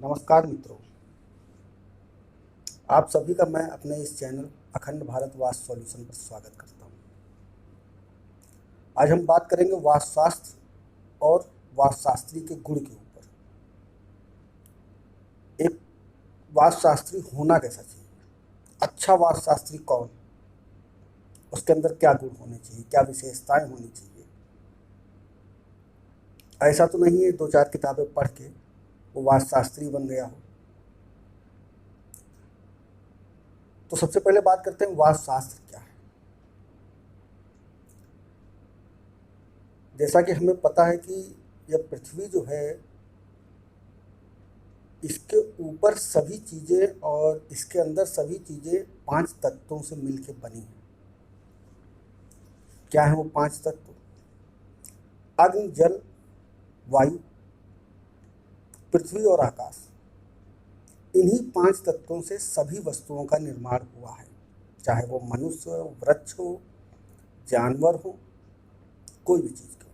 नमस्कार मित्रों, आप सभी का मैं अपने इस चैनल अखंड भारत वास्तु सॉल्यूशन पर स्वागत करता हूं। आज हम बात करेंगे वास्तुशास्त्र और वास्तुशास्त्री के गुण के ऊपर। एक वास्तुशास्त्री होना कैसा चाहिए, अच्छा वास्तुशास्त्री कौन, उसके अंदर क्या गुण होने चाहिए, क्या विशेषताएं होनी चाहिए। ऐसा तो नहीं है 2-4 किताबें पढ़ के वो वास्तुशास्त्री बन गया हो। तो सबसे पहले बात करते हैं वास्तुशास्त्र क्या है। जैसा कि हमें पता है कि यह पृथ्वी जो है, इसके ऊपर सभी चीज़ें और इसके अंदर सभी चीज़ें 5 तत्वों से मिलकर बनी हैं। क्या है वो 5 तत्व? अग्नि, जल, वायु, पृथ्वी और आकाश। इन्हीं 5 तत्वों से सभी वस्तुओं का निर्माण हुआ है, चाहे वो मनुष्य हो, वृक्ष हो, जानवर हो, कोई भी चीज़ का।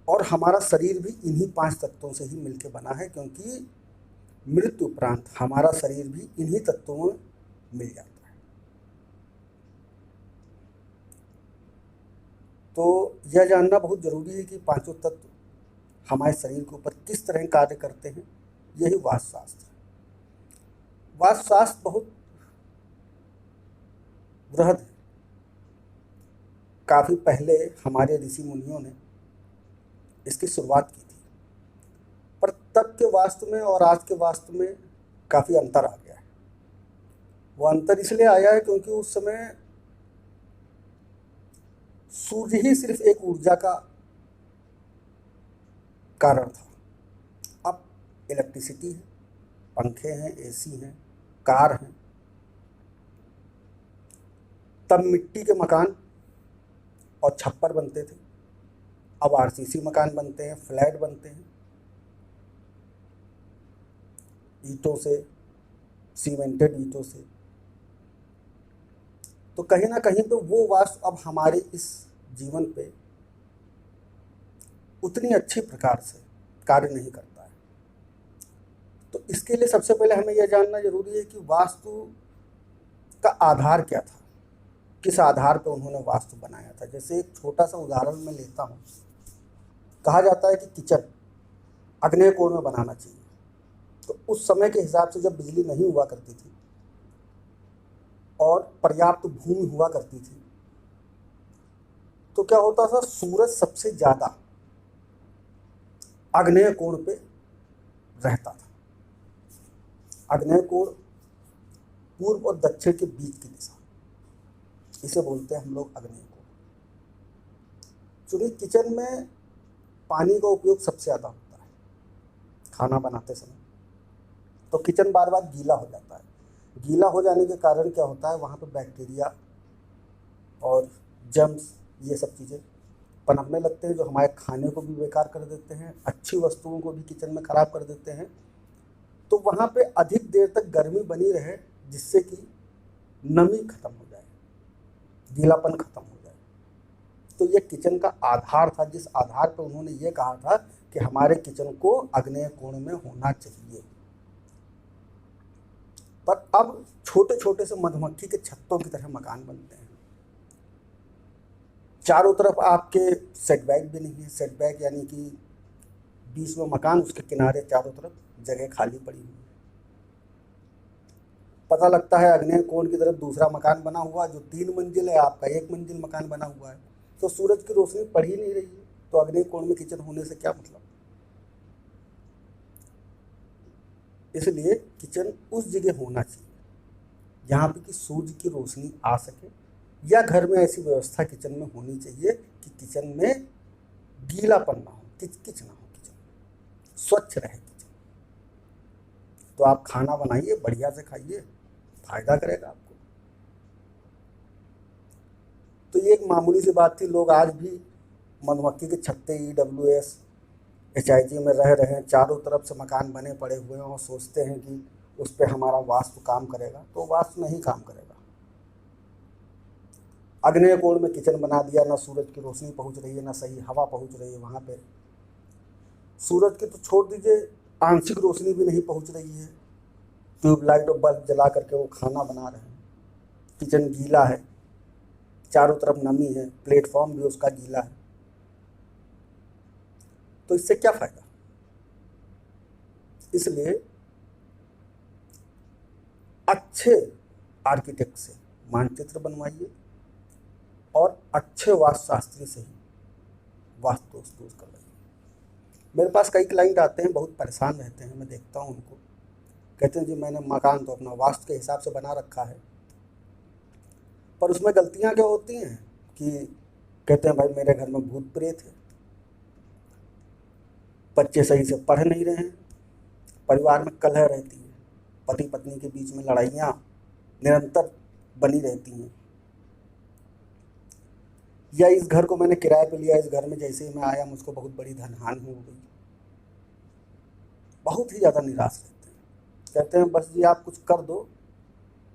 और हमारा शरीर भी इन्हीं 5 तत्वों से ही मिलकर बना है, क्योंकि मृत्यु उपरांत हमारा शरीर भी इन्हीं तत्वों में मिल जाता है। तो यह जानना बहुत जरूरी है कि 5 तत्व हमारे शरीर के ऊपर किस तरह कार्य करते हैं। यही वास्तुशास्त्र है। वास्तुशास्त्र बहुत बृहद है। काफी पहले हमारे ऋषि मुनियों ने इसकी शुरुआत की थी, पर तब के वास्तु में और आज के वास्तु में काफी अंतर आ गया है। वो अंतर इसलिए आया है क्योंकि उस समय सूर्य ही सिर्फ एक ऊर्जा का कारण था। अब इलेक्ट्रिसिटी है, पंखे हैं, एसी हैं, कार हैं। तब मिट्टी के मकान और छप्पर बनते थे, अब आरसीसी मकान बनते हैं, फ्लैट बनते हैं, ईंटों से, सीमेंटेड ईंटों से। तो कहीं ना कहीं पे वो वास्तु अब हमारे इस जीवन पे उतनी अच्छी प्रकार से कार्य नहीं करता है। तो इसके लिए सबसे पहले हमें यह जानना जरूरी है कि वास्तु का आधार क्या था, किस आधार पर उन्होंने वास्तु बनाया था। जैसे एक छोटा सा उदाहरण मैं लेता हूँ। कहा जाता है कि किचन आग्नेय कोण में बनाना चाहिए। तो उस समय के हिसाब से जब बिजली नहीं हुआ करती थी और पर्याप्त भूमि हुआ करती थी, तो क्या होता था, सूरज सबसे ज्यादा आग्नेय कोण पे रहता था। आग्नेय कोण पूर्व और दक्षिण के बीच की दिशा, इसे बोलते हैं हम लोग आग्नेय कोण। चूंकि किचन में पानी का उपयोग सबसे ज्यादा होता है खाना बनाते समय, तो किचन बार बार गीला हो जाता है। गीला हो जाने के कारण क्या होता है, वहाँ पे बैक्टीरिया और जर्म्स, ये सब चीज़ें पनपने लगते हैं, जो हमारे खाने को भी बेकार कर देते हैं, अच्छी वस्तुओं को भी किचन में खराब कर देते हैं। तो वहाँ पे अधिक देर तक गर्मी बनी रहे, जिससे कि नमी खत्म हो जाए, गीलापन खत्म हो जाए। तो ये किचन का आधार था, जिस आधार पर उन्होंने ये कहा था कि हमारे किचन को आग्नेय कोण में होना चाहिए। पर अब छोटे छोटे से मधुमक्खी के छत्तों की तरह मकान बनते हैं। चारों तरफ आपके सेटबैक भी नहीं है। सेटबैक यानी कि बीच में मकान, उसके किनारे चारों तरफ जगह खाली पड़ी हुई है। पता लगता है आग्नेय कोण की तरफ दूसरा मकान बना हुआ, जो 3 मंजिल है, आपका 1 मंजिल मकान बना हुआ है। तो सूरज की रोशनी पड़ ही नहीं रही है, तो आग्नेय कोण में किचन होने से क्या मतलब। इसलिए किचन उस जगह होना चाहिए जहाँ पे कि सूर्य की रोशनी आ सके, या घर में ऐसी व्यवस्था किचन में होनी चाहिए कि किचन में गीलापन ना हो, किचकिच ना हो, किचन स्वच्छ रहे किचन। तो आप खाना बनाइए, बढ़िया से खाइए, फायदा करेगा आपको। तो ये एक मामूली सी बात थी। लोग आज भी मधुमक्खी के छत्ते, EWS, HIG में रह रहे हैं, चारों तरफ से मकान बने पड़े हुए हैं और सोचते हैं कि उस पर हमारा वास्तु काम करेगा। तो वास्तु नहीं काम करेगा। आग्नेय कोण में किचन बना दिया, ना सूरज की रोशनी पहुंच रही है, ना सही हवा पहुंच रही है, वहाँ पे सूरज की तो छोड़ दीजिए, आंशिक रोशनी भी नहीं पहुंच रही है। ट्यूबलाइट और बल्ब जला करके वो खाना बना रहे हैं। किचन गीला है, चारों तरफ नमी है, प्लेटफॉर्म भी उसका गीला है। तो इससे क्या फायदा? इसलिए अच्छे आर्किटेक्ट से मानचित्र बनवाइए और अच्छे वास्तुशास्त्री से ही वास्तु दोष करवाइए। मेरे पास कई क्लाइंट आते हैं, बहुत परेशान रहते हैं, मैं देखता हूँ उनको, कहते हैं जी मैंने मकान तो अपना वास्तु के हिसाब से बना रखा है, पर उसमें गलतियाँ क्या होती हैं कि कहते हैं भाई मेरे घर में भूत प्रेत है, बच्चे सही से पढ़ नहीं रहे हैं, परिवार में कलह रहती है, पति पत्नी के बीच में लड़ाइयाँ निरंतर बनी रहती हैं, या इस घर को मैंने किराए पे लिया, इस घर में जैसे ही मैं आया मुझको बहुत बड़ी धन हानि हो गई। बहुत ही ज़्यादा निराश रहते हैं, कहते हैं बस जी आप कुछ कर दो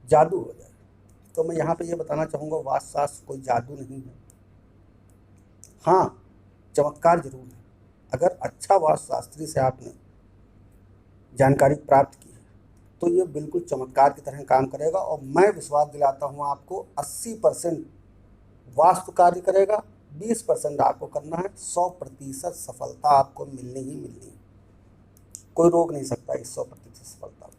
जादू हो जाए। तो मैं यहाँ पे ये बताना चाहूँगा, वास्तुशास्त्र कोई जादू नहीं है। हाँ, चमत्कार जरूर है। अगर अच्छा वास्तुशास्त्री से आपने जानकारी प्राप्त की है तो ये बिल्कुल चमत्कार की तरह काम करेगा, और मैं विश्वास दिलाता हूँ आपको 80% वास्तु कार्य करेगा, 20% आपको करना है, 100% सफलता आपको मिलनी ही मिलनी है। कोई रोक नहीं सकता इस 100% सफलता को।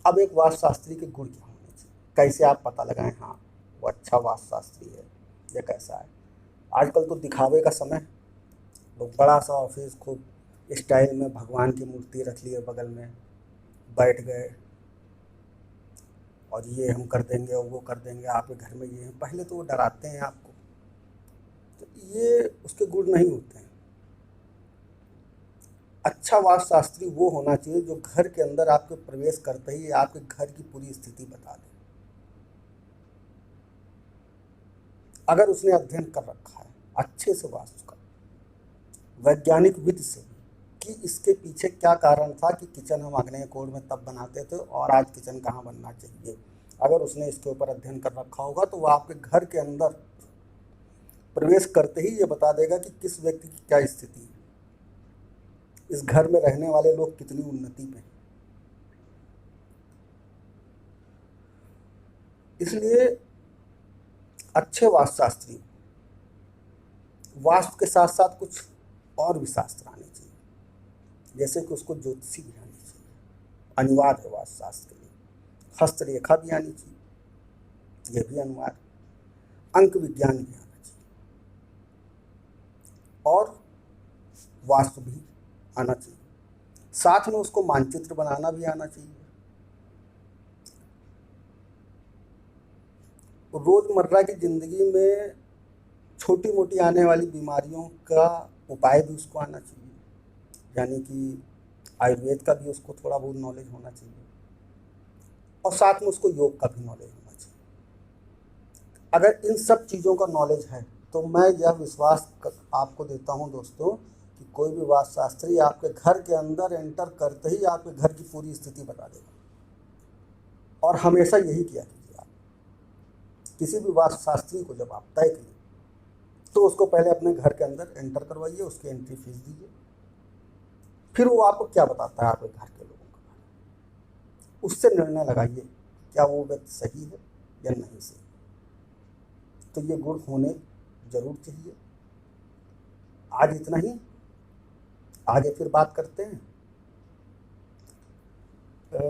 अब एक वास्तुशास्त्री के गुण क्या होने चाहिए, कैसे आप पता लगाएं हाँ वो अच्छा वास्तुशास्त्री है या कैसा है? आजकल तो दिखावे का समय, लोग बड़ा सा ऑफिस खूब स्टाइल में भगवान की मूर्ति रख लिए बगल में, बैठ गए और ये हम कर देंगे और वो कर देंगे, आपके घर में ये है। पहले तो वो डराते हैं आपको, तो ये उसके गुण नहीं होते हैं। अच्छा वास्तुशास्त्री वो होना चाहिए जो घर के अंदर आपके प्रवेश करते ही आपके घर की पूरी स्थिति बता दे। अगर उसने अध्ययन कर रखा है अच्छे से वास्तु का, वैज्ञानिक विधि से, कि इसके पीछे क्या कारण था कि किचन हम आग्नेय कोण में तब बनाते थे और आज किचन कहाँ बनना चाहिए, अगर उसने इसके ऊपर अध्ययन कर रखा होगा तो वह आपके घर के अंदर प्रवेश करते ही ये बता देगा कि किस व्यक्ति की क्या स्थिति है, इस घर में रहने वाले लोग कितनी उन्नति पे हैं। इसलिए अच्छे वास्तुशास्त्री वास्तु के साथ साथ कुछ और भी शास्त्र आने चाहिए, जैसे कि उसको ज्योतिषी भी आनी चाहिए, अनिवार्य है वास्तुशास्त्र के लिए। हस्तरेखा भी आनी चाहिए, यह भी अनिवार्य। अंक विज्ञान भी आना चाहिए और वास्तु भी आना चाहिए, साथ में उसको मानचित्र बनाना भी आना चाहिए। रोजमर्रा की जिंदगी में छोटी मोटी आने वाली बीमारियों का उपाय भी उसको आना चाहिए, यानी कि आयुर्वेद का भी उसको थोड़ा बहुत नॉलेज होना चाहिए, और साथ में उसको योग का भी नॉलेज होना चाहिए। अगर इन सब चीज़ों का नॉलेज है तो मैं यह विश्वास आपको देता हूं दोस्तों कि कोई भी वास्तुशास्त्री आपके घर के अंदर एंटर करते ही आपके घर की पूरी स्थिति बता देगा। और हमेशा यही किया कीजिए, आप किसी भी वास्तुशास्त्री को जब आप तय करें तो उसको पहले अपने घर के अंदर एंटर करवाइए, उसकी एंट्री फीस दीजिए, फिर वो आपको क्या बताता है आपके घर के लोगों का, उससे निर्णय लगाइए क्या वो व्यक्ति सही है या नहीं सही। तो ये गुण होने जरूर चाहिए। आज इतना ही, आगे फिर बात करते हैं।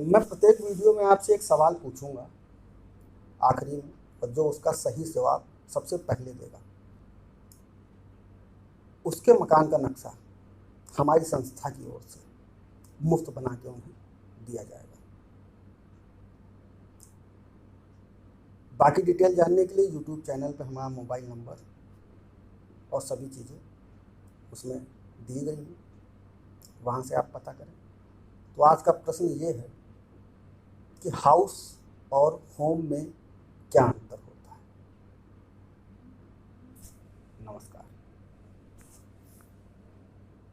मैं प्रत्येक वीडियो में आपसे एक सवाल पूछूंगा आखिरी में, और जो उसका सही जवाब सबसे पहले देगा उसके मकान का नक्शा हमारी संस्था की ओर से मुफ्त बना के उन्हें दिया जाएगा। बाकी डिटेल जानने के लिए यूट्यूब चैनल पर हमारा मोबाइल नंबर और सभी चीज़ें उसमें दी गई हैं, वहाँ से आप पता करें। तो आज का प्रश्न ये है कि हाउस और होम में